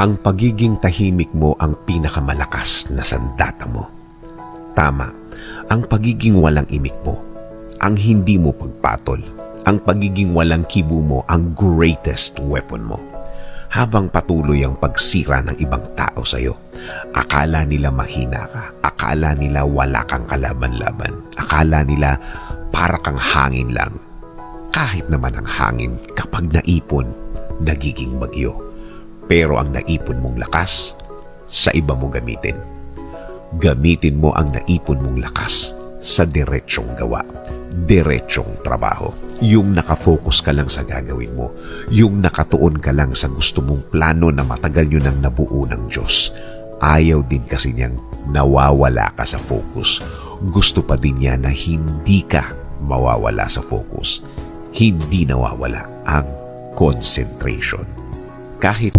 Ang pagiging tahimik mo ang pinakamalakas na sandata mo. Tama, ang pagiging walang imik mo, ang hindi mo pagpatol, ang pagiging walang kibo mo ang greatest weapon mo. Habang patuloy ang pagsira ng ibang tao sa'yo, akala nila mahina ka, akala nila wala kang kalaban-laban, akala nila para kang hangin lang. Kahit naman ang hangin kapag naipon, nagiging bagyo. Pero ang naipon mong lakas, sa iba mo gamitin. Gamitin mo ang naipon mong lakas sa diretsyong gawa, diretsyong trabaho. Yung nakafocus ka lang sa gagawin mo, yung nakatuon ka lang sa gusto mong plano na matagal nyo nang nabuo ng Diyos. Ayaw din kasi niyang nawawala ka sa focus. Gusto pa din niya na hindi ka mawawala sa focus. Hindi nawawala ang concentration. Kahit